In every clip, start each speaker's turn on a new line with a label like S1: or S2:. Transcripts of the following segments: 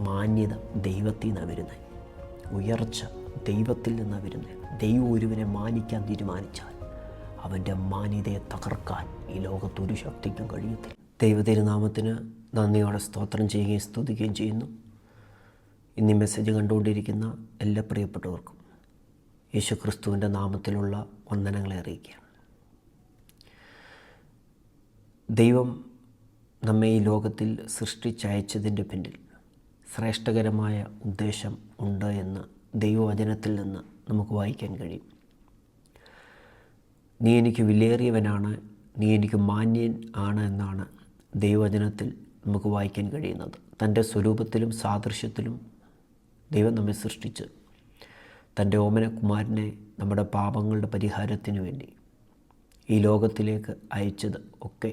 S1: മാന്യത ദൈവത്തിൽ നിന്നാണ് വരുന്നത്. ഉയർച്ച ദൈവത്തിൽ നിന്നാണ് വരുന്നത്. ദൈവം ഒരുവനെ മാനിക്കാൻ തീരുമാനിച്ചാൽ അവൻ്റെ മാന്യതയെ തകർക്കാൻ ഈ ലോകത്തൊരു ശക്തിക്കും കഴിയത്തില്ല. ദൈവതിരുനാമത്തിന് നന്ദിയോടെ സ്തോത്രം ചെയ്യുകയും സ്തുതിക്കുകയും ചെയ്യുന്നു. ഇന്ന് ഈ മെസ്സേജ് കണ്ടുകൊണ്ടിരിക്കുന്ന എല്ലാ പ്രിയപ്പെട്ടവർക്കും യേശുക്രിസ്തുവിൻ്റെ നാമത്തിലുള്ള വന്ദനങ്ങളെ അറിയിക്കുകയാണ്. ദൈവം നമ്മെ ഈ ലോകത്തിൽ സൃഷ്ടിച്ചയച്ചതിൻ്റെ പിന്നിൽ ശ്രേഷ്ഠകരമായ ഉദ്ദേശം ഉണ്ട് എന്ന് ദൈവവചനത്തിൽ നിന്ന് നമുക്ക് വായിക്കാൻ കഴിയും. നീ എനിക്ക് വിലയേറിയവനാണ്, നീ എനിക്ക് മാന്യൻ ആണ് എന്നാണ് ദൈവവചനത്തിൽ നമുക്ക് വായിക്കാൻ കഴിയുന്നത്. തൻ്റെ സ്വരൂപത്തിലും സാദൃശ്യത്തിലും ദൈവം നമ്മെ സൃഷ്ടിച്ച് തൻ്റെ ഓമനകുമാരനെ നമ്മുടെ പാപങ്ങളുടെ പരിഹാരത്തിന് വേണ്ടി ഈ ലോകത്തിലേക്ക് അയച്ചത് ഒക്കെ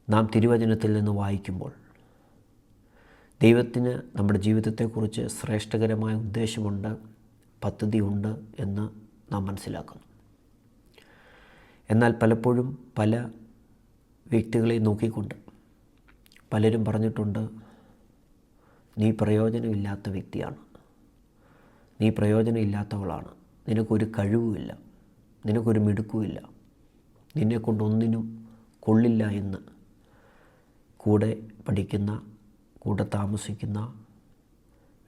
S1: നാം തിരുവചനത്തിൽ നിന്ന് വായിക്കുമ്പോൾ ദൈവത്തിന് നമ്മുടെ ജീവിതത്തെക്കുറിച്ച് ശ്രേഷ്ഠകരമായ ഉദ്ദേശമുണ്ട്, പദ്ധതിയുണ്ട് എന്ന് നാം മനസ്സിലാക്കുന്നു. എന്നാൽ പലപ്പോഴും പല വ്യക്തികളെ നോക്കിക്കൊണ്ട് പലരും പറഞ്ഞിട്ടുണ്ട്, നീ പ്രയോജനമില്ലാത്ത വ്യക്തിയാണ്, നീ പ്രയോജനമില്ലാത്തവളാണ്, നിനക്കൊരു കഴിവുമില്ല, നിനക്കൊരു മിടുക്കുമില്ല, നിന്നെക്കൊണ്ടൊന്നിനും കൊള്ളില്ല എന്ന് കൂടെ പഠിക്കുന്ന, കൂടെ താമസിക്കുന്ന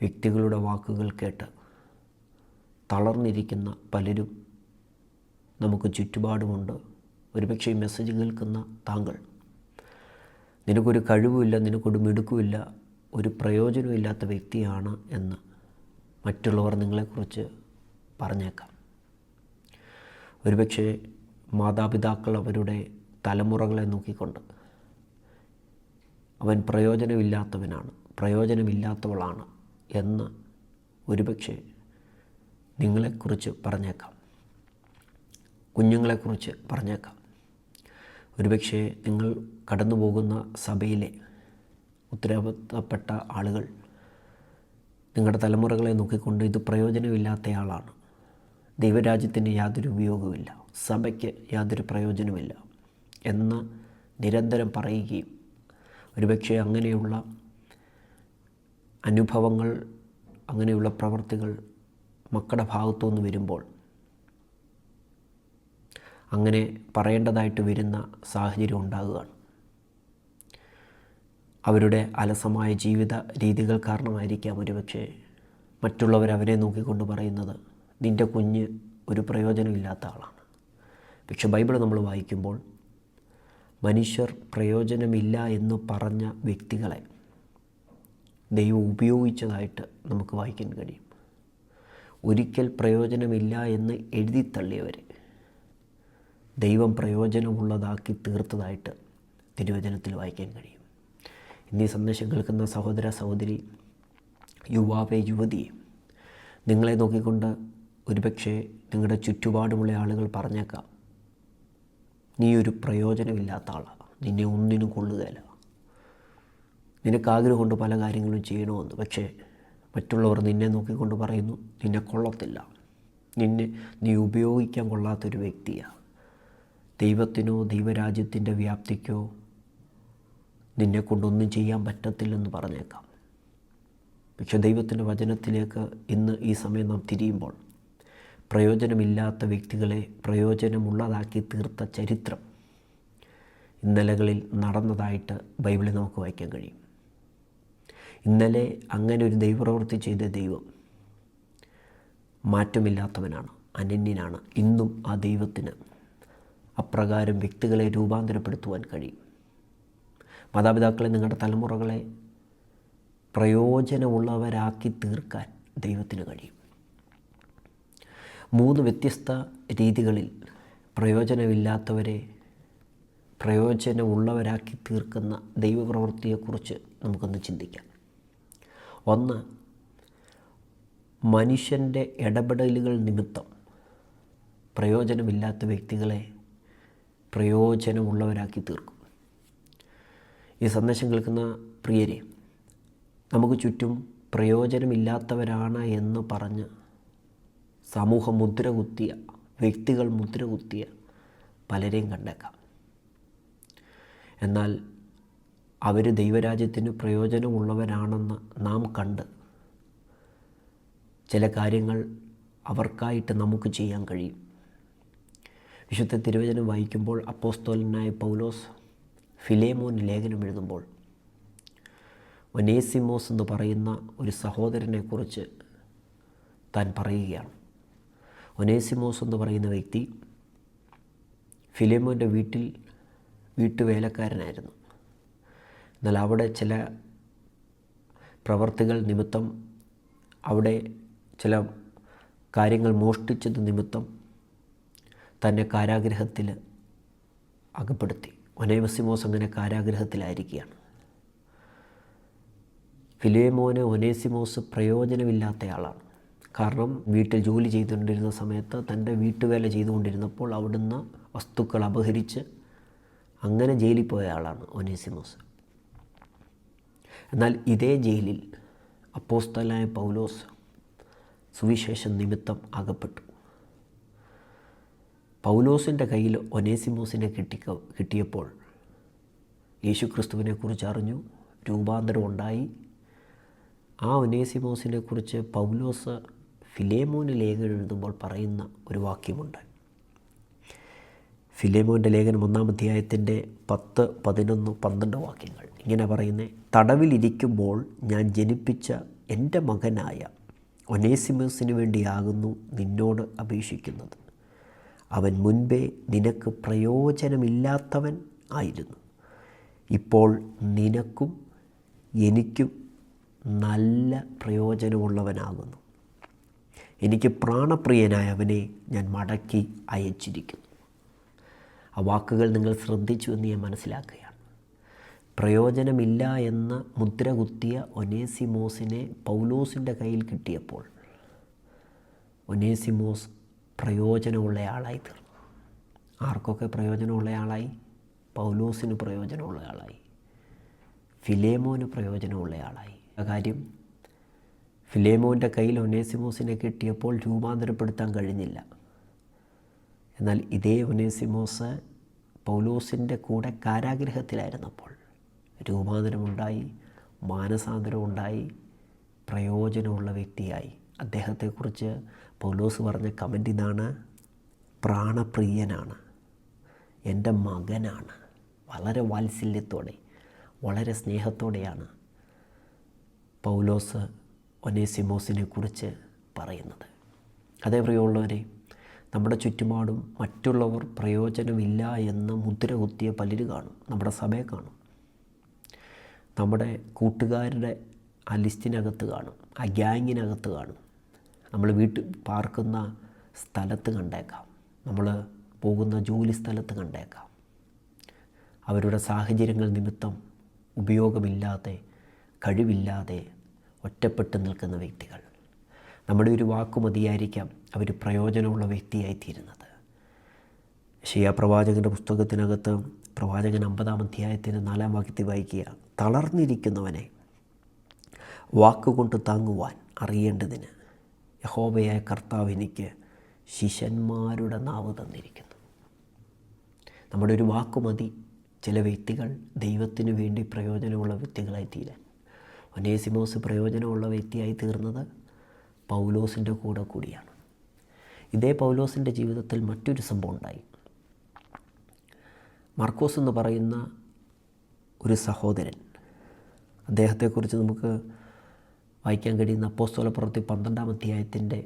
S1: വ്യക്തികളുടെ വാക്കുകൾ കേട്ട് തളർന്നിരിക്കുന്ന പലരും നമുക്ക് ചുറ്റുപാടുമുണ്ട്. ഒരുപക്ഷെ ഈ മെസ്സേജ് കേൾക്കുന്ന താങ്കൾ നിനക്കൊരു കഴിവുമില്ല, നിനക്കൊരു മിടുക്കുമില്ല, ഒരു പ്രയോജനമില്ലാത്ത വ്യക്തിയാണ് എന്ന് മറ്റുള്ളവർ നിങ്ങളെക്കുറിച്ച് പറഞ്ഞേക്കാം. ഒരുപക്ഷെ മാതാപിതാക്കൾ അവരുടെ തലമുറകളെ നോക്കിക്കൊണ്ട് അവൻ പ്രയോജനമില്ലാത്തവനാണ്, പ്രയോജനമില്ലാത്തവളാണ് എന്ന് ഒരുപക്ഷെ നിങ്ങളെക്കുറിച്ച് പറഞ്ഞേക്കാം, കുഞ്ഞുങ്ങളെക്കുറിച്ച് പറഞ്ഞേക്കാം. ഒരുപക്ഷെ നിങ്ങൾ കടന്നു പോകുന്ന സഭയിലെ ഉത്തരവാദിത്തപ്പെട്ട ആളുകൾ നിങ്ങളുടെ തലമുറകളെ നോക്കിക്കൊണ്ട് ഇത് പ്രയോജനമില്ലാത്തയാളാണ്, ദൈവരാജ്യത്തിന് യാതൊരു ഉപയോഗവുമില്ല, സഭയ്ക്ക് യാതൊരു പ്രയോജനമില്ല എന്ന് നിരന്തരം പറയുകയും ഒരുപക്ഷെ അങ്ങനെയുള്ള അനുഭവങ്ങൾ, അങ്ങനെയുള്ള പ്രവർത്തികൾ മക്കളുടെ ഭാഗത്തുനിന്ന് വരുമ്പോൾ അങ്ങനെ പറയേണ്ടതായിട്ട് വരുന്ന സാഹചര്യം ഉണ്ടാകുകയാണ്. അവരുടെ അലസമായ ജീവിത രീതികൾ കാരണമായിരിക്കാം ഒരുപക്ഷെ മറ്റുള്ളവരവരെ നോക്കിക്കൊണ്ട് പറയുന്നത്, നിൻ്റെ കുഞ്ഞ് ഒരു പ്രയോജനമില്ലാത്ത ആളാണ്. പക്ഷെ ബൈബിൾ നമ്മൾ വായിക്കുമ്പോൾ മനുഷ്യർ പ്രയോജനമില്ല എന്ന് പറഞ്ഞ വ്യക്തികളെ ദൈവം ഉപയോഗിച്ചതായിട്ട് നമുക്ക് വായിക്കാൻ കഴിയും. ഒരിക്കൽ പ്രയോജനമില്ല എന്ന് എഴുതിത്തള്ളിയവരെ ദൈവം പ്രയോജനമുള്ളതാക്കി തീർത്തതായിട്ട് തിരുവചനത്തിൽ വായിക്കാൻ കഴിയും. ഇന്നീ സന്ദേശം കേൾക്കുന്ന സഹോദര സഹോദരി, യുവാവേ യുവതിയെ, നിങ്ങളെ നോക്കിക്കൊണ്ട് ഒരുപക്ഷെ നിങ്ങളുടെ ചുറ്റുപാടുമുള്ള ആളുകൾ പറഞ്ഞേക്കാം, നീ ഒരു പ്രയോജനമില്ലാത്ത ആളാണ്, നിന്നെ ഒന്നിനും കൊള്ളുകയില്ല, നിനക്ക് ആഗ്രഹമുണ്ട് പല കാര്യങ്ങളും ചെയ്യണമെന്ന്. പക്ഷേ മറ്റുള്ളവർ നിന്നെ നോക്കിക്കൊണ്ട് പറയുന്നു, നിന്നെ കൊള്ളത്തില്ല, നീ ഉപയോഗിക്കാൻ കൊള്ളാത്തൊരു വ്യക്തിയാണ്, ദൈവത്തിനോ ദൈവരാജ്യത്തിൻ്റെ വ്യാപ്തിക്കോ നിന്നെക്കൊണ്ടൊന്നും ചെയ്യാൻ പറ്റത്തില്ലെന്ന് പറഞ്ഞേക്കാം. പക്ഷെ ദൈവത്തിൻ്റെ വചനത്തിലേക്ക് ഇന്ന് ഈ സമയം നാം തിരിയുമ്പോൾ പ്രയോജനമില്ലാത്ത വ്യക്തികളെ പ്രയോജനമുള്ളതാക്കി തീർത്ത ചരിത്രം ഇന്നലകളിൽ നടന്നതായിട്ട് ബൈബിളിൽ നമുക്ക് വായിക്കാൻ കഴിയും. ഇന്നലെ അങ്ങനെ ഒരു ദൈവപ്രവൃത്തി ചെയ്ത ദൈവം മാറ്റമില്ലാത്തവനാണ്, അനന്യനാണ്. ഇന്നും ആ ദൈവത്തിന് അപ്രകാരം വ്യക്തികളെ രൂപാന്തരപ്പെടുത്തുവാൻ കഴിയും. മാതാപിതാക്കളെ, നിങ്ങളുടെ തലമുറകളെ പ്രയോജനമുള്ളവരാക്കി തീർക്കാൻ ദൈവത്തിന് കഴിയും. 3 വ്യത്യസ്ത രീതികളിൽ പ്രയോജനമില്ലാത്തവരെ പ്രയോജനമുള്ളവരാക്കി തീർക്കുന്ന ദൈവപ്രവൃത്തിയെക്കുറിച്ച് നമുക്കൊന്ന് ചിന്തിക്കാം. 1, മനുഷ്യൻ്റെ ഇടപെടലുകൾ നിമിത്തം പ്രയോജനമില്ലാത്ത വ്യക്തികളെ പ്രയോജനമുള്ളവരാക്കി തീർക്കും. ഈ സന്ദേശം കേൾക്കുന്ന പ്രിയരെ, നമുക്ക് ചുറ്റും പ്രയോജനമില്ലാത്തവരാണ് എന്ന് പറഞ്ഞ് സമൂഹം മുദ്രകുത്തിയ, വ്യക്തികൾ മുദ്രകുത്തിയ പലരെയും കണ്ടേക്കാം. എന്നാൽ അവർ ദൈവരാജ്യത്തിന് പ്രയോജനമുള്ളവരാണെന്ന് നാം കണ്ട് ചില കാര്യങ്ങൾ അവർക്കായിട്ട് നമുക്ക് ചെയ്യാൻ കഴിയും. വിശുദ്ധ തിരുവചനം വായിക്കുമ്പോൾ അപ്പോസ്തലനായ പൗലോസ് ഫിലേമോന് ലേഖനം എഴുതുമ്പോൾ ഒനേസിമോസ് എന്ന് പറയുന്ന ഒരു സഹോദരനെക്കുറിച്ച് താൻ പറയുകയാണ്. ഒനേസിമോസ് എന്ന് പറയുന്ന വ്യക്തി ഫിലേമോൻ്റെ വീട്ടുവേലക്കാരനായിരുന്നു. എന്നാൽ അവിടെ ചില പ്രവർത്തികൾ നിമിത്തം, അവിടെ ചില കാര്യങ്ങൾ മോഷ്ടിച്ചത് നിമിത്തം തന്നെ കാരാഗൃഹത്തിൽ അകപ്പെടുത്തി. ഒനേസിമോസ് അങ്ങനെ കാരാഗൃഹത്തിലായിരിക്കുകയാണ്. ഫിലേമോന് ഒനേസിമോസ് പ്രയോജനമില്ലാത്തയാളാണ്. കാരണം വീട്ടിൽ ജോലി ചെയ്തുകൊണ്ടിരുന്ന സമയത്ത് തൻ്റെ വീട്ടുവേല ചെയ്തുകൊണ്ടിരുന്നപ്പോൾ അവിടുന്ന് വസ്തുക്കൾ അപഹരിച്ച് അങ്ങനെ ജയിലിൽ പോയ ആളാണ് ഒനേസിമോസ്. എന്നാൽ ഇതേ ജയിലിൽ അപ്പോസ്തലനായ പൗലോസ് സുവിശേഷം നിമിത്തം അകപ്പെട്ടു. പൗലോസിൻ്റെ കയ്യിൽ ഒനേസിമോസിനെ കിട്ടിയപ്പോൾ യേശുക്രിസ്തുവിനെക്കുറിച്ച് അറിഞ്ഞു, രൂപാന്തരം ഉണ്ടായി. ആ ഒനേസിമോസിനെക്കുറിച്ച് പൗലോസ് ഫിലേമോന് ലേഖനം എഴുതുമ്പോൾ പറയുന്ന ഒരു വാക്യമുണ്ട്. ഫിലേമോൻ്റെ ലേഖനം 1-ാം അധ്യായത്തിൻ്റെ 10, 11, 12 വാക്യങ്ങൾ ഇങ്ങനെ പറയുന്നത്: തടവിലിരിക്കുമ്പോൾ ഞാൻ ജനിപ്പിച്ച എൻ്റെ മകനായ ഒനേസിമോസിന് വേണ്ടിയാകുന്നു നിന്നോട് അപേക്ഷിക്കുന്നത്. അവൻ മുൻപേ നിനക്ക് പ്രയോജനമില്ലാത്തവൻ ആയിരുന്നു. ഇപ്പോൾ നിനക്കും എനിക്കും നല്ല പ്രയോജനമുള്ളവനാകുന്നു. എനിക്ക് പ്രാണപ്രിയനായ അവനെ ഞാൻ മടക്കി അയച്ചിരിക്കുന്നു. ആ വാക്കുകൾ നിങ്ങൾ ശ്രദ്ധിച്ചു എന്ന് ഞാൻ മനസ്സിലാക്കുകയാണ്. പ്രയോജനമില്ല എന്ന മുദ്ര കുത്തിയ ഒനേസിമോസിനെ പൗലോസിൻ്റെ കയ്യിൽ കിട്ടിയപ്പോൾ ഒനേസിമോസ് പ്രയോജനമുള്ളയാളായി തീർന്നു. ആർക്കൊക്കെ പ്രയോജനമുള്ളയാളായി? പൗലോസിന് പ്രയോജനമുള്ളയാളായി, ഫിലേമോന് പ്രയോജനമുള്ളയാളായി. ആ കാര്യം ഫിലേമോൻ്റെ കയ്യിൽ ഒനേസിമോസിനെ കിട്ടിയപ്പോൾ രൂപാന്തരപ്പെടുത്താൻ കഴിഞ്ഞില്ല. എന്നാൽ ഇതേ ഒനേസിമോസ് പൗലോസിൻ്റെ കൂടെ കാരാഗൃഹത്തിലായിരുന്നപ്പോൾ രൂപാന്തരമുണ്ടായി, മാനസാന്തരമുണ്ടായി, പ്രയോജനമുള്ള വ്യക്തിയായി. അദ്ദേഹത്തെക്കുറിച്ച് പൗലോസ് പറഞ്ഞ കമൻ്റ് ഇതാണ്: പ്രാണപ്രിയനാണ്, എൻ്റെ മകനാണ്. വളരെ വാത്സല്യത്തോടെ, വളരെ സ്നേഹത്തോടെയാണ് പൗലോസ് ഒനേസിമോസിനെ കുറിച്ച് പറയുന്നത്. അതേ പ്രിയമുള്ളവരെ, നമ്മുടെ ചുറ്റുപാടും മറ്റുള്ളവർ പ്രയോജനമില്ല എന്ന് മുദ്ര കുത്തിയ പലര് കാണും. നമ്മുടെ സഭയെ കാണും, നമ്മുടെ കൂട്ടുകാരുടെ ആ ലിസ്റ്റിനകത്ത് കാണും, ആ ഗ്യാങ്ങിനകത്ത് കാണും. നമ്മൾ വീട്ടിൽ പാർക്കുന്ന സ്ഥലത്ത് കണ്ടേക്കാം, നമ്മൾ പോകുന്ന ജോലി സ്ഥലത്ത് കണ്ടേക്കാം. അവരുടെ സാഹചര്യങ്ങൾ നിമിത്തം ഉപയോഗമില്ലാതെ, കഴിവില്ലാതെ ഒറ്റപ്പെട്ട് നിൽക്കുന്ന വ്യക്തികൾ. നമ്മുടെ ഒരു വാക്കു മതിയായിരിക്കാം അവർ പ്രയോജനമുള്ള വ്യക്തിയായിത്തീരുന്നത്. യെശയ്യാ പ്രവാചകൻ്റെ പുസ്തകത്തിനകത്ത് പ്രവാചകൻ 50-ാം അധ്യായത്തിൻ്റെ 4-ാം വാക്യത്തിൽ വായിക്കുക: തളർന്നിരിക്കുന്നവനെ വാക്കുകൊണ്ട് താങ്ങുവാൻ അറിയേണ്ടതിന് യഹോവയായ കർത്താവ് എനിക്ക് ശിഷ്യന്മാരുടെ നാവ് തന്നിരിക്കുന്നു. നമ്മുടെ ഒരു വാക്കുമതി ചില വ്യക്തികൾ ദൈവത്തിന് വേണ്ടി പ്രയോജനമുള്ള വ്യക്തികളായി തീരാൻ. ഒനേസിമോസ് പ്രയോജനമുള്ള വ്യക്തിയായി തീർന്നത് പൗലോസിൻ്റെ കൂടിയാണ്. ഇതേ പൗലോസിൻ്റെ ജീവിതത്തിൽ മറ്റൊരു സംഭവം ഉണ്ടായി. മർക്കോസ് എന്ന് പറയുന്ന ഒരു സഹോദരൻ, അദ്ദേഹത്തെക്കുറിച്ച് നമുക്ക് വായിക്കാൻ കഴിയുന്ന അപ്പോസ്തലപ്രവൃത്തി 12-ാം അധ്യായത്തിൻ്റെ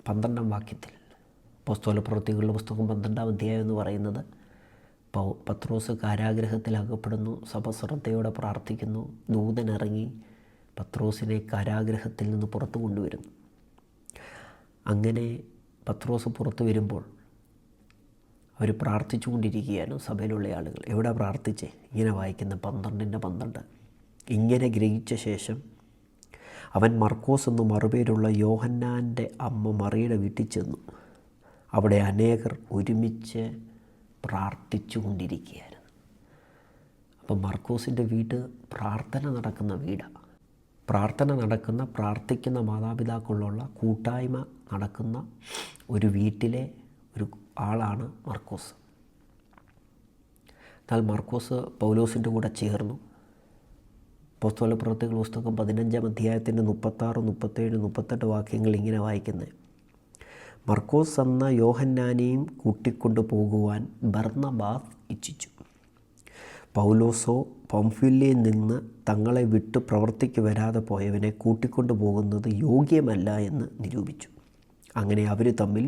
S1: 12-ാം വാക്യത്തിൽ. അപ്പോസ്തലപ്രവൃത്തികളുടെ പുസ്തകം 12-ാം അധ്യായം എന്ന് പറയുന്നത് പത്രോസ് കാരാഗൃഹത്തിൽ അകപ്പെടുന്നു, സഭ ശ്രദ്ധയോടെ പ്രാർത്ഥിക്കുന്നു, ദൂതനിറങ്ങി പത്രോസിനെ കാരാഗൃഹത്തിൽ നിന്ന് പുറത്തു കൊണ്ടുവരുന്നു. അങ്ങനെ പത്രോസ് പുറത്തു വരുമ്പോൾ അവർ പ്രാർത്ഥിച്ചു കൊണ്ടിരിക്കുകയാണ് സഭയിലുള്ള ആളുകൾ. എവിടെ പ്രാർത്ഥിച്ചേ? ഇങ്ങനെ വായിക്കുന്ന 12:12. ഇങ്ങനെ ഗ്രഹിച്ച ശേഷം അവൻ മർക്കോസ് എന്ന് മറുപേരുള്ള യോഹന്നാൻ്റെ അമ്മ മറിയുടെ വീട്ടിൽ ചെന്നു. അവിടെ അനേകർ ഒരുമിച്ച് പ്രാർത്ഥിച്ചു കൊണ്ടിരിക്കുകയായിരുന്നു. അപ്പം മർക്കോസിൻ്റെ വീട് പ്രാർത്ഥന നടക്കുന്ന വീടാണ്. പ്രാർത്ഥിക്കുന്ന മാതാപിതാക്കളുള്ള കൂട്ടായ്മ നടക്കുന്ന ഒരു വീട്ടിലെ ഒരു ആളാണ് മർക്കോസ്. എന്നാൽ മർക്കോസ് പൗലോസിൻ്റെ കൂടെ ചേർന്നു. അപ്പോസ്തലപ്രവൃത്തികൾ പുസ്തകം 15-ാം അധ്യായത്തിൻ്റെ 36, 37, 38 വാക്യങ്ങൾ ഇങ്ങനെ വായിക്കുന്നത്: മർക്കോസ് എന്ന യോഹന്നാനെയും കൂട്ടിക്കൊണ്ടു പോകുവാൻ ബർന്നബാസ് ഇച്ഛിച്ചു. പൗലോസോ പംഫ്യൂല്യയിൽ നിന്ന് തങ്ങളെ വിട്ട് പ്രവർത്തിക്ക് വരാതെ പോയവനെ കൂട്ടിക്കൊണ്ടു പോകുന്നത് യോഗ്യമല്ല എന്ന് നിരൂപിച്ചു. അങ്ങനെ അവർ തമ്മിൽ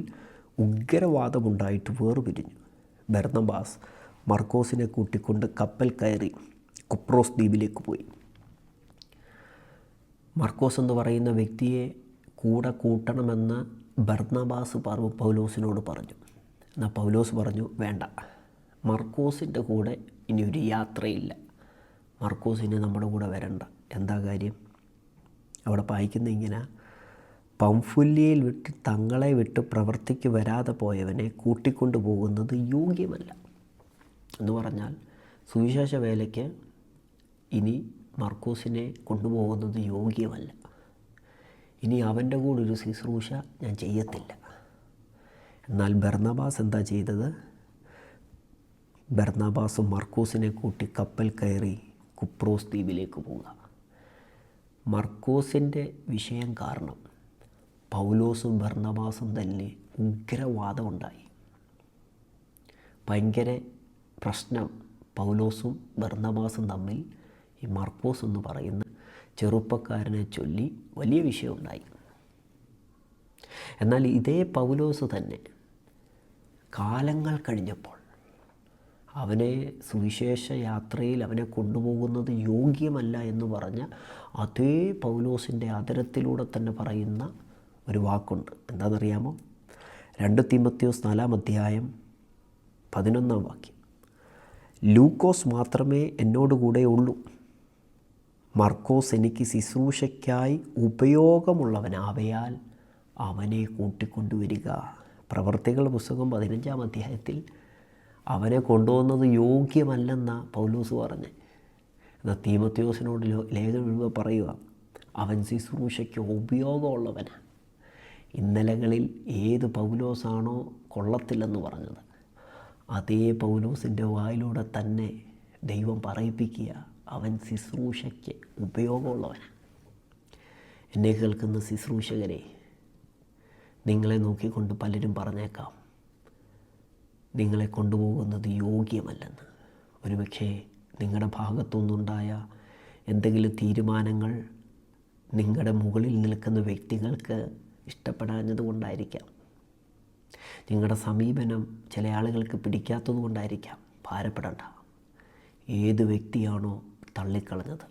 S1: ഉഗ്രവാദമുണ്ടായിട്ട് വേർപിരിഞ്ഞു. ബർന്നബാസ് മർക്കോസിനെ കൂട്ടിക്കൊണ്ട് കപ്പൽ കയറി കുപ്രോസ് ദ്വീപിലേക്ക് പോയി. മർക്കോസ് എന്ന് പറയുന്ന വ്യക്തിയെ കൂടെ കൂട്ടണമെന്ന് ബർന്നബാസ് പൗലോസിനോട് പറഞ്ഞു. എന്നാൽ പൗലോസ് പറഞ്ഞു, വേണ്ട, മർക്കോസിൻ്റെ കൂടെ ഇനി ഒരു യാത്രയില്ല, മർക്കോസിന് നമ്മുടെ കൂടെ വരണ്ട. എന്താ കാര്യം? അവിടെ വായിക്കുന്ന ഇങ്ങനെ: പംഫുല്യയിൽ വിട്ട് തങ്ങളെ വിട്ട് പ്രവർത്തിക്ക് വരാതെ പോയവനെ കൂട്ടിക്കൊണ്ടു പോകുന്നത് യോഗ്യമല്ല എന്ന് പറഞ്ഞാൽ, സുവിശേഷ വേലയ്ക്ക് ഇനി മർക്കോസിനെ കൊണ്ടുപോകുന്നത് യോഗ്യമല്ല. ഇനി അവൻ്റെ കൂടെ ഒരു ശുശ്രൂഷ ഞാൻ ചെയ്യത്തില്ല. എന്നാൽ ബർന്നബാസ് എന്താ ചെയ്തത്? ബർന്നബാസും മർക്കോസിനെ കൂട്ടി കപ്പൽ കയറി കുപ്രോസ് ദ്വീപിലേക്ക് പോവുക. മർക്കോസിൻ്റെ വിഷയം കാരണം പൗലോസും ബർന്നബാസും തമ്മിൽ ഉഗ്രവാദമുണ്ടായി. ഭയങ്കര പ്രശ്നം പൗലോസും ബർന്നബാസും തമ്മിൽ ഈ മർക്കോസ് എന്ന് പറയുന്ന ചെറുപ്പക്കാരനെ ചൊല്ലി വലിയ വിഷയമുണ്ടായി. എന്നാൽ ഇതേ പൗലോസ് തന്നെ കാലങ്ങൾ കഴിഞ്ഞപ്പോൾ അവനെ സുവിശേഷ യാത്രയിൽ അവനെ കൊണ്ടുപോകുന്നത് യോഗ്യമല്ല എന്ന് പറഞ്ഞ അതേ പൗലോസിൻ്റെ ആദരത്തിലൂടെ തന്നെ പറയുന്ന ഒരു വാക്കുണ്ട്. എന്താണെന്നറിയാമോ? 2 തീമോഥെയോസ് 4-ാം അധ്യായം 11-ാം വാക്യം: ലൂക്കോസ് മാത്രമേ എന്നോടുകൂടെ ഉള്ളൂ, മർക്കോസ് എനിക്ക് ശുശ്രൂഷയ്ക്കായി ഉപയോഗമുള്ളവനാവയാൽ അവനെ കൂട്ടിക്കൊണ്ടുവരിക. പ്രവർത്തികളുടെ പുസ്തകം 15-ാം അധ്യായത്തിൽ അവനെ കൊണ്ടുപോകുന്നത് യോഗ്യമല്ലെന്ന പൗലോസ് പറഞ്ഞ്. എന്നാൽ തീമോഥെയോസിനോട് ലേഖനം എഴുതുക പറയുക, അവൻ ശുശ്രൂഷയ്ക്ക് ഉപയോഗമുള്ളവനാണ്. ഇന്നലകളിൽ ഏത് പൗലോസാണോ കൊള്ളത്തില്ലെന്ന് പറഞ്ഞത്, അതേ പൗലോസിൻ്റെ വായിലൂടെ തന്നെ ദൈവം പറയിപ്പിക്കുക, അവൻ ശുശ്രൂഷയ്ക്ക് ഉപയോഗമുള്ളവനാണ്. എന്നെ കേൾക്കുന്ന ശുശ്രൂഷകരെ, നിങ്ങളെ നോക്കിക്കൊണ്ട് പലരും പറഞ്ഞേക്കാം നിങ്ങളെ കൊണ്ടുപോകുന്നത് യോഗ്യമല്ലെന്ന്. ഒരുപക്ഷേ നിങ്ങളുടെ ഭാഗത്തുനിന്നുണ്ടായ എന്തെങ്കിലും തീരുമാനങ്ങൾ നിങ്ങളുടെ മുകളിൽ നിൽക്കുന്ന വ്യക്തികൾക്ക് ഇഷ്ടപ്പെടാഞ്ഞത് കൊണ്ടായിരിക്കാം. നിങ്ങളുടെ സമീപനം ചില ആളുകൾക്ക് പിടിക്കാത്തത് കൊണ്ടായിരിക്കാം. ഭാരപ്പെടേണ്ട. ഏത് വ്യക്തിയാണോ തള്ളിക്കളഞ്ഞത്,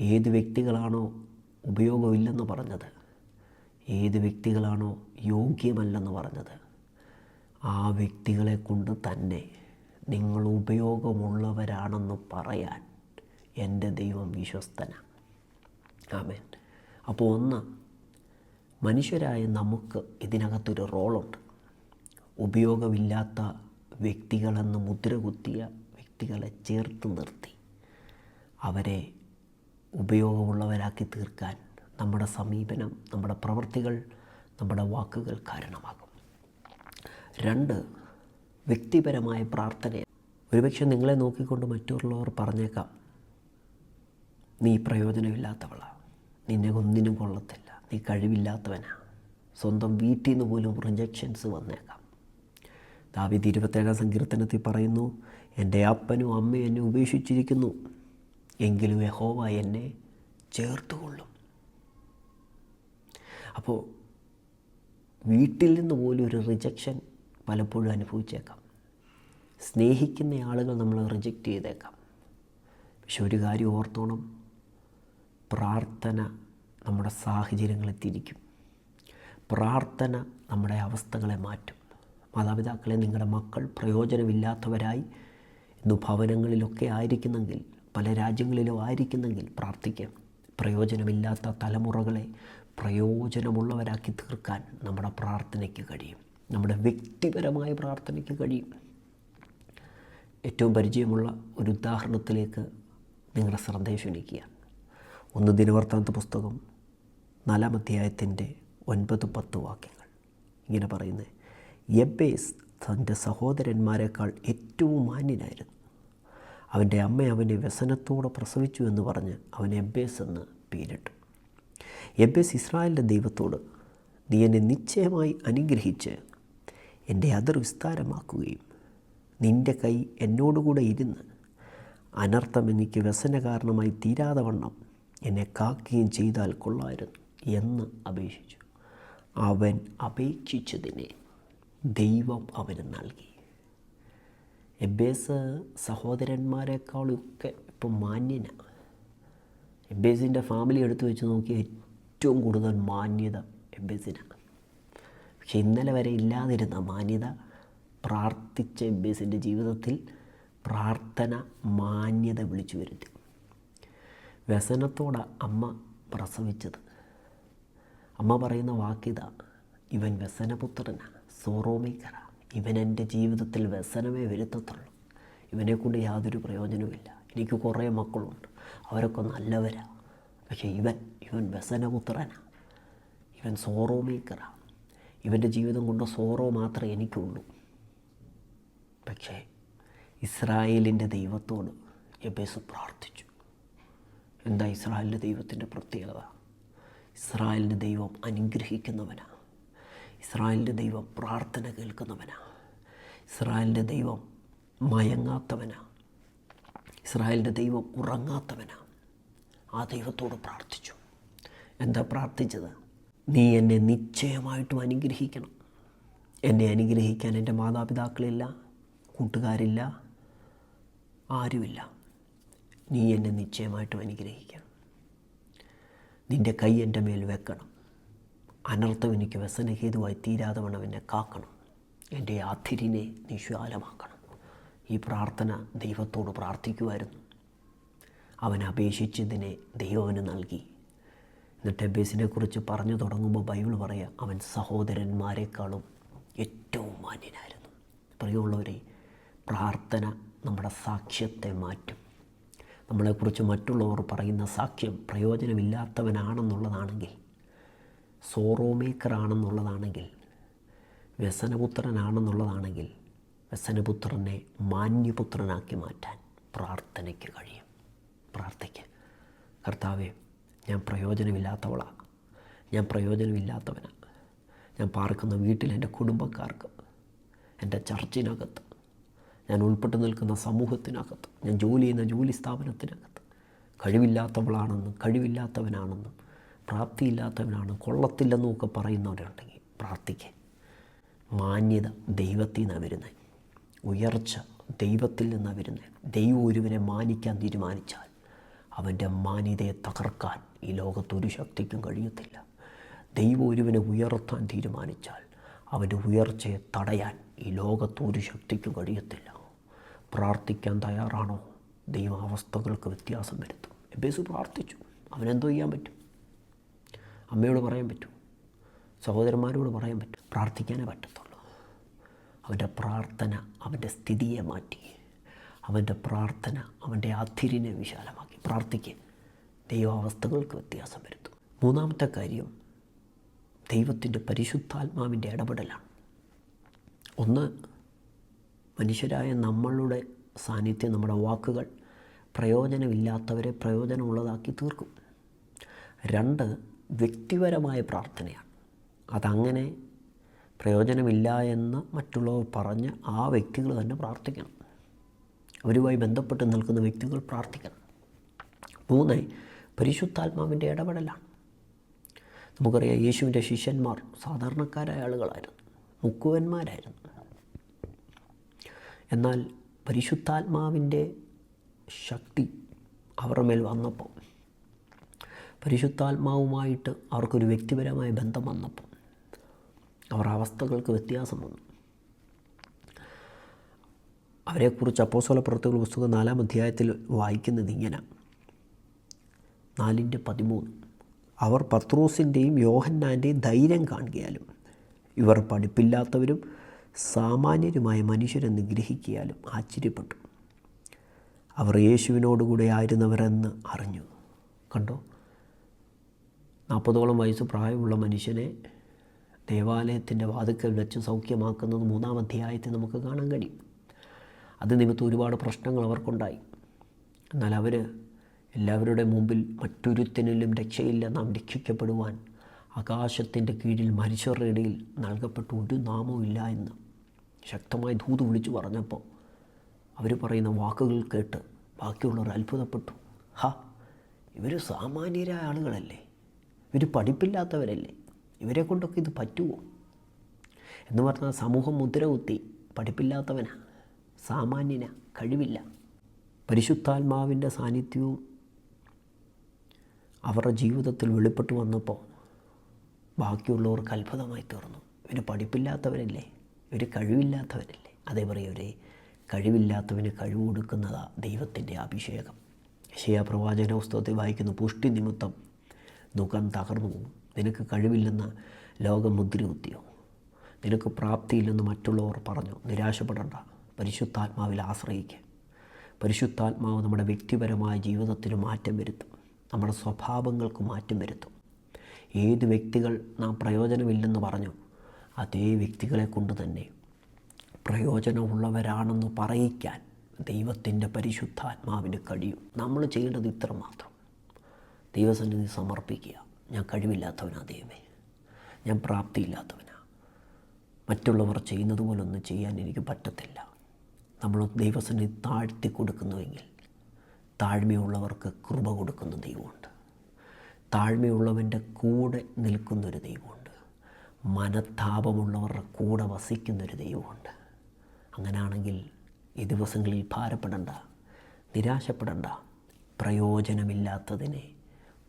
S1: ഏത് വ്യക്തികളാണോ ഉപയോഗമില്ലെന്ന് പറഞ്ഞത്, ഏത് വ്യക്തികളാണോ യോഗ്യമല്ലെന്ന് പറഞ്ഞത്, ആ വ്യക്തികളെ കൊണ്ട് തന്നെ നിങ്ങൾ ഉപയോഗമുള്ളവരാണെന്ന് പറയാൻ എൻ്റെ ദൈവം വിശ്വസ്തനാണ്. ആമേൻ. അപ്പോൾ മനുഷ്യരായ നമുക്ക് ഇതിനകത്തൊരു റോളുണ്ട്. ഉപയോഗമില്ലാത്ത വ്യക്തികളെന്ന് മുദ്ര കുത്തിയ വ്യക്തികളെ ചേർത്ത് നിർത്തി അവരെ ഉപയോഗമുള്ളവരാക്കി തീർക്കാൻ നമ്മുടെ സമീപനം, നമ്മുടെ പ്രവൃത്തികൾ, നമ്മുടെ വാക്കുകൾ കാരണമാകും. 2, വ്യക്തിപരമായ പ്രാർത്ഥന. ഒരുപക്ഷെ നിങ്ങളെ നോക്കിക്കൊണ്ട് മറ്റുള്ളവർ പറഞ്ഞേക്കാം, നീ പ്രയോജനമില്ലാത്തവളാണ്, നിന്നെ ഒന്നിനും കൊള്ളത്തില്ല, നീ കഴിവില്ലാത്തവനാണ്. സ്വന്തം വീട്ടിൽ നിന്ന് പോലും റിജക്ഷൻസ് വന്നേക്കാം. ദാവീദ് 27-ാം സങ്കീർത്തനത്തിൽ പറയുന്നു, എൻ്റെ അപ്പനും അമ്മയും എന്നെ ഉപേക്ഷിച്ചിരിക്കുന്നു, എങ്കിലും യഹോവ എന്നെ ചേർത്തുകൊള്ളും. അപ്പോൾ വീട്ടിൽ നിന്ന് പോലും ഒരു റിജക്ഷൻ പലപ്പോഴും അനുഭവിച്ചേക്കാം. സ്നേഹിക്കുന്ന ആളുകൾ നമ്മളെ റിജക്റ്റ് ചെയ്തേക്കാം. പക്ഷെ ഒരു കാര്യം ഓർത്തോണം, പ്രാർത്ഥന നമ്മുടെ സാഹചര്യങ്ങളെ തിരിക്കും. പ്രാർത്ഥന നമ്മുടെ അവസ്ഥകളെ മാറ്റും. മാതാപിതാക്കളെ, നിങ്ങളുടെ മക്കൾ പ്രയോജനമില്ലാത്തവരായി ഇന്ന് ഭവനങ്ങളിലൊക്കെ ആയിരിക്കുന്നെങ്കിൽ, പല രാജ്യങ്ങളിലും ആയിരിക്കുന്നെങ്കിൽ പ്രാർത്ഥിക്കാം. പ്രയോജനമില്ലാത്ത തലമുറകളെ പ്രയോജനമുള്ളവരാക്കി തീർക്കാൻ നമ്മുടെ പ്രാർത്ഥനയ്ക്ക് കഴിയും. നമ്മുടെ വ്യക്തിപരമായ പ്രാർത്ഥനയ്ക്ക് കഴിയും. ഏറ്റവും പരിചയമുള്ള ഒരു ഉദാഹരണത്തിലേക്ക് നിങ്ങളുടെ ശ്രദ്ധ ക്ഷണിക്കുക. 1 ദിനവൃത്താന്ത പുസ്തകം 4-ാം അധ്യായത്തിൻ്റെ 9-10 വാക്യങ്ങൾ ഇങ്ങനെ പറയുന്നത്: യബ്ബേസ് തൻ്റെ സഹോദരന്മാരെക്കാൾ ഏറ്റവും മാന്യനായിരുന്നു. അവൻ്റെ അമ്മ അവനെ വ്യസനത്തോടെ പ്രസവിച്ചു എന്ന് പറഞ്ഞ് അവൻ എബ്ബേസ് എന്ന് പേരിട്ടു. എബ്ബേസ് ഇസ്രായേലിൻ്റെ ദൈവത്തോട്, നീ എന്നെ നിശ്ചയമായി അനുഗ്രഹിച്ച് എൻ്റെ അതിർ വിസ്താരമാക്കുകയും നിൻ്റെ കൈ എന്നോടുകൂടെ ഇരുന്ന് അനർത്ഥം എനിക്ക് വ്യസന കാരണമായി തീരാതെ വണ്ണം എന്നെ കാക്കുകയും ചെയ്താൽ കൊള്ളായിരുന്നു എന്ന് അപേക്ഷിച്ചു. അവൻ അപേക്ഷിച്ചതിനെ ദൈവം അവന് നൽകി. എബ്ബേസ് സഹോദരന്മാരെക്കാളൊക്കെ ഇപ്പം മാന്യനാണ്. എബ്ബേസിൻ്റെ ഫാമിലി എടുത്തു വെച്ച് നോക്കിയാൽ ഏറ്റവും കൂടുതൽ മാന്യത എബ്ബേസിനാണ്. പക്ഷെ ഇന്നലെ വരെ ഇല്ലാതിരുന്ന മാന്യത പ്രാർത്ഥിച്ച എബ്ബേസിൻ്റെ ജീവിതത്തിൽ പ്രാർത്ഥന മാന്യത വിളിച്ചു വരുത്തി. വ്യസനത്തോടെ അമ്മ പ്രസവിച്ചത്. അമ്മ പറയുന്ന വാക്കിത, ഇവൻ വ്യസനപുത്രനാണ്, സോറോമേക്കറ, ഇവൻ എൻ്റെ ജീവിതത്തിൽ വ്യസനമേ വരുത്തത്തുള്ളൂ, ഇവനെക്കൊണ്ട് യാതൊരു പ്രയോജനവുമില്ല. എനിക്ക് കുറേ മക്കളുണ്ട്, അവരൊക്കെ നല്ലവരാണ്, പക്ഷേ ഇവൻ വ്യസനപുത്രനാണ്, ഇവൻ സോറോമേക്കറാണ്, ഇവൻ്റെ ജീവിതം കൊണ്ട് സോറോ മാത്രമേ എനിക്കുള്ളൂ. പക്ഷേ ഇസ്രായേലിൻ്റെ ദൈവത്തോട് എബ്ബേസ് പ്രാർത്ഥിച്ചു. എന്താ ഇസ്രായേലിൻ്റെ ദൈവത്തിൻ്റെ പ്രത്യേകത? ഇസ്രായേലിൻ്റെ ദൈവം അനുഗ്രഹിക്കുന്നവനാണ്. ഇസ്രായേലിൻ്റെ ദൈവം പ്രാർത്ഥന കേൾക്കുന്നവനാണ്. ഇസ്രായേലിൻ്റെ ദൈവം മയങ്ങാത്തവനാണ്. ഇസ്രായേലിൻ്റെ ദൈവം ഉറങ്ങാത്തവനാണ്. ആ ദൈവത്തോട് പ്രാർത്ഥിച്ചു. എന്താ പ്രാർത്ഥിച്ചത്? നീ എന്നെ നിശ്ചയമായിട്ടും അനുഗ്രഹിക്കണം. എന്നെ അനുഗ്രഹിക്കാൻ എൻ്റെ മാതാപിതാക്കളില്ല, കൂട്ടുകാരില്ല, ആരുമില്ല. നീ എന്നെ നിശ്ചയമായിട്ടും അനുഗ്രഹിക്കണം. നിൻ്റെ കൈ എൻ്റെ മേൽ വെക്കണം. അനർത്ഥം എനിക്ക് വ്യസനഹേതുവായി തീരാതെ വണ്ണം എന്നെ കാക്കണം. എൻ്റെ ആധിരിനെ നിശ്വാലമാക്കണം. ഈ പ്രാർത്ഥന ദൈവത്തോട് പ്രാർത്ഥിക്കുമായിരുന്നു. അവൻ അപേക്ഷിച്ചതിനെ ദൈവം അവന് നൽകി. എന്നിട്ട് എബ്ബേസിനെ കുറിച്ച് പറഞ്ഞു തുടങ്ങുമ്പോൾ ബൈബിൾ പറയുക, അവൻ സഹോദരന്മാരെക്കാളും ഏറ്റവും മാന്യനായിരുന്നു. പ്രിയമുള്ളവരെ, പ്രാർത്ഥന നമ്മുടെ സാക്ഷ്യത്തെ മാറ്റും. നമ്മളെക്കുറിച്ച് മറ്റുള്ളവർ പറയുന്ന സാക്ഷ്യം പ്രയോജനമില്ലാത്തവനാണെന്നുള്ളതാണെങ്കിൽ, സോറോമേക്കറാണെന്നുള്ളതാണെങ്കിൽ, വ്യസനപുത്രനാണെന്നുള്ളതാണെങ്കിൽ, വ്യസനപുത്രനെ മാന്യപുത്രനാക്കി മാറ്റാൻ പ്രാർത്ഥനയ്ക്ക് കഴിയും. പ്രാർത്ഥിക്കുക, കർത്താവേ, ഞാൻ പ്രയോജനമില്ലാത്തവളാണ്, ഞാൻ പ്രയോജനമില്ലാത്തവനാണ്. ഞാൻ പാർക്കുന്ന വീട്ടിൽ എൻ്റെ കുടുംബക്കാർക്ക്, എൻ്റെ ചർച്ചിനകത്ത്, ഞാൻ ഉൾപ്പെട്ട് നിൽക്കുന്ന സമൂഹത്തിനകത്ത്, ഞാൻ ജോലി ചെയ്യുന്ന ജോലി സ്ഥാപനത്തിനകത്ത് കഴിവില്ലാത്തവളാണെന്നും കഴിവില്ലാത്തവനാണെന്നും പ്രാപ്തിയില്ലാത്തവനാണ്, കൊള്ളത്തില്ലെന്നും ഒക്കെ പറയുന്നവരുണ്ടെങ്കിൽ പ്രാർത്ഥിക്കുക. മാന്യത ദൈവത്തിൽ നിന്നാണ് വരുന്നത്. ഉയർച്ച ദൈവത്തിൽ നിന്നാണ് വരുന്നത്. ദൈവം ഒരുവനെ മാനിക്കാൻ തീരുമാനിച്ചാൽ അവൻ്റെ മാന്യതയെ തകർക്കാൻ ഈ ലോകത്തൊരു ശക്തിക്കും കഴിയത്തില്ല. ദൈവം ഒരുവനെ ഉയർത്താൻ തീരുമാനിച്ചാൽ അവൻ്റെ ഉയർച്ചയെ തടയാൻ ഈ ലോകത്തൊരു ശക്തിക്കും കഴിയത്തില്ല. പ്രാർത്ഥിക്കാൻ തയ്യാറാണോ? ദൈവാവസ്ഥകൾക്ക് വ്യത്യാസം വരുത്തും. എബ്ബേസ് പ്രാർത്ഥിച്ചു. അവനെന്തോ ചെയ്യാൻ പറ്റും? അമ്മയോട് പറയാൻ പറ്റും, സഹോദരന്മാരോട് പറയാൻ പറ്റും. പ്രാർത്ഥിക്കാനേ പറ്റത്തുള്ളൂ. അവൻ്റെ പ്രാർത്ഥന അവൻ്റെ സ്ഥിതിയെ മാറ്റി. അവൻ്റെ പ്രാർത്ഥന അവൻ്റെ അതിരിനെ വിശാലമാക്കി. പ്രാർത്ഥിക്കുക, ദൈവാവസ്ഥകൾക്ക് വ്യത്യാസം വരുത്തും. മൂന്നാമത്തെ കാര്യം, ദൈവത്തിൻ്റെ പരിശുദ്ധാത്മാവിൻ്റെ ഇടപെടലാണ്. ഒന്ന്, മനുഷ്യരായ നമ്മളുടെ സാന്നിധ്യം, നമ്മുടെ വാക്കുകൾ പ്രയോജനമില്ലാത്തവരെ പ്രയോജനമുള്ളതാക്കി തീർക്കും. രണ്ട്, വ്യക്തിപരമായ പ്രാർത്ഥനയാണ്. അതങ്ങനെ പ്രയോജനമില്ല എന്ന് മറ്റുള്ളവർ പറഞ്ഞ് ആ വ്യക്തികൾ തന്നെ പ്രാർത്ഥിക്കണം. അവരുമായി ബന്ധപ്പെട്ട് നിൽക്കുന്ന വ്യക്തികൾ പ്രാർത്ഥിക്കണം. മൂന്ന്, പരിശുദ്ധാത്മാവിൻ്റെ ഇടപെടലാണ്. നമുക്കറിയാം, യേശുവിൻ്റെ ശിഷ്യന്മാർ സാധാരണക്കാരായ ആളുകളായിരുന്നു, മുക്കുവന്മാരായിരുന്നു. എന്നാൽ പരിശുദ്ധാത്മാവിൻ്റെ ശക്തി അവരുടെ മേൽ വന്നപ്പോൾ, പരിശുദ്ധാത്മാവുമായിട്ട് അവർക്കൊരു വ്യക്തിപരമായ ബന്ധം വന്നപ്പോൾ അവരുടെ അവസ്ഥകൾക്ക് വ്യത്യാസം വന്നു. അവരെക്കുറിച്ച് അപ്പോസ്തലപ്രവൃത്തികളുടെ പുസ്തകം 4-ാം അധ്യായത്തിൽ വായിക്കുന്നത് ഇങ്ങനെ, 4:13, അവർ പത്രോസിൻ്റെയും യോഹന്നാൻ്റെയും ധൈര്യം കാണുകയാലും ഇവർ പഠിപ്പില്ലാത്തവരും സാമാന്യരുമായ മനുഷ്യരെന്ന് ഗ്രഹിക്കിയാലും ആശ്ചര്യപ്പെട്ടു. അവർ യേശുവിനോടുകൂടെ ആയിരുന്നവരെന്ന് അറിഞ്ഞു. കണ്ടോ, 40ഓളം വയസ്സ് പ്രായമുള്ള മനുഷ്യനെ ദേവാലയത്തിൻ്റെ വാതിൽക്കൽ വെച്ച് സൗഖ്യമാക്കുന്നത് 3-ാം അധ്യായത്തിൽ നമുക്ക് കാണാൻ കഴിയും. അത് നിമിത്തം ഒരുപാട് പ്രശ്നങ്ങൾ അവർക്കുണ്ടായി. എന്നാൽ അവർ എല്ലാവരുടെ മുമ്പിൽ മറ്റൊരുത്തനിലും രക്ഷയില്ല, നാം രക്ഷിക്കപ്പെടുവാൻ ആകാശത്തിൻ്റെ കീഴിൽ മനുഷ്യരുടെ ഇടയിൽ നൽകപ്പെട്ട ഒരു നാമവും ഇല്ല എന്ന് ശക്തമായി ദൂത് വിളിച്ചു പറഞ്ഞപ്പോൾ അവർ പറയുന്ന വാക്കുകൾ കേട്ട് ബാക്കിയുള്ളവർ അത്ഭുതപ്പെട്ടു. ഇവർ സാമാന്യരായ ആളുകളല്ലേ, ഇവർ പഠിപ്പില്ലാത്തവരല്ലേ, ഇവരെ കൊണ്ടൊക്കെ ഇത് പറ്റുമോ എന്ന് പറഞ്ഞാൽ സമൂഹം മുദ്ര കുത്തി പഠിപ്പില്ലാത്തവനാ, സാമാന്യനാ, കഴിവില്ല. പരിശുദ്ധാത്മാവിൻ്റെ സാന്നിധ്യവും അവരുടെ ജീവിതത്തിൽ വെളിപ്പെട്ടു വന്നപ്പോൾ ബാക്കിയുള്ളവർക്ക് അത്ഭുതമായി തീർന്നു. ഇവർ പഠിപ്പില്ലാത്തവരല്ലേ, ഇവർ കഴിവില്ലാത്തവരല്ലേ. അതേപോലെ കഴിവില്ലാത്തവന് കഴിവ് കൊടുക്കുന്നതാ ദൈവത്തിൻ്റെ അഭിഷേകം. യെശയ്യാ പ്രവാചകന്റെ പുസ്തകത്തിൽ വായിക്കുന്നു, പുഷ്ടി നിമിത്തം മുഖം തകർന്നു പോകും. നിനക്ക് കഴിവില്ലെന്ന് ലോകം മുദ്ര കുത്തിയോ, നിനക്ക് പ്രാപ്തിയില്ലെന്ന് മറ്റുള്ളവർ പറഞ്ഞു, നിരാശപ്പെടേണ്ട. പരിശുദ്ധാത്മാവിൽ ആശ്രയിക്കുക. പരിശുദ്ധാത്മാവ് നമ്മുടെ വ്യക്തിപരമായ ജീവിതത്തിന് മാറ്റം വരുത്തും, നമ്മുടെ സ്വഭാവങ്ങൾക്ക് മാറ്റം വരുത്തും. ഏത് വ്യക്തികൾ നാം പ്രയോജനമില്ലെന്ന് പറഞ്ഞു, അതേ വ്യക്തികളെ കൊണ്ട് തന്നെ പ്രയോജനമുള്ളവരാണെന്ന് പറയിക്കാൻ ദൈവത്തിൻ്റെ പരിശുദ്ധാത്മാവിന് കഴിയും. നമ്മൾ ചെയ്യേണ്ടത് ഇത്ര മാത്രം: ദൈവസന്നിധി സമർപ്പിക്കുക. ഞാൻ കഴിവില്ലാത്തവനാ ദൈവമേ, ഞാൻ പ്രാപ്തിയില്ലാത്തവനാ, മറ്റുള്ളവർ ചെയ്യുന്നത് പോലൊന്നും ചെയ്യാൻ എനിക്ക് പറ്റത്തില്ല. നമ്മൾ ദൈവസന്നിധി താഴ്ത്തി കൊടുക്കുന്നുവെങ്കിൽ താഴ്മയുള്ളവർക്ക് കൃപ കൊടുക്കുന്ന ദൈവമുണ്ട്. താഴ്മയുള്ളവൻ്റെ കൂടെ നിൽക്കുന്നൊരു ദൈവമുണ്ട്. മനത്താപമുള്ളവരുടെ കൂടെ വസിക്കുന്നൊരു ദൈവമുണ്ട്. അങ്ങനെയാണെങ്കിൽ ഈ ദിവസങ്ങളിൽ ഭാരപ്പെടേണ്ട, നിരാശപ്പെടേണ്ട. പ്രയോജനമില്ലാത്തതിനെ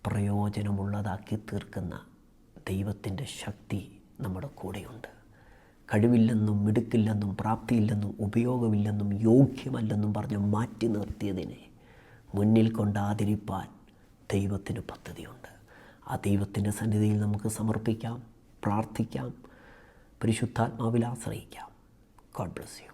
S1: പ്രയോജനമുള്ളതാക്കി തീർക്കുന്ന ദൈവത്തിൻ്റെ ശക്തി നമ്മുടെ കൂടെയുണ്ട്. കഴിവില്ലെന്നും മിടുക്കില്ലെന്നും പ്രാപ്തിയില്ലെന്നും ഉപയോഗമില്ലെന്നും യോഗ്യമല്ലെന്നും പറഞ്ഞ് മാറ്റി നിർത്തിയതിനെ മുന്നിൽ കൊണ്ടാതിരിപ്പാൻ ദൈവത്തിന് പദ്ധതിയുണ്ട്. ആ ദൈവത്തിൻ്റെ സന്നിധിയിൽ നമുക്ക് സമർപ്പിക്കാം, പ്രാർത്ഥിക്കാം, പരിശുദ്ധാത്മാവിൽ ആശ്രയിക്കാം. God bless you.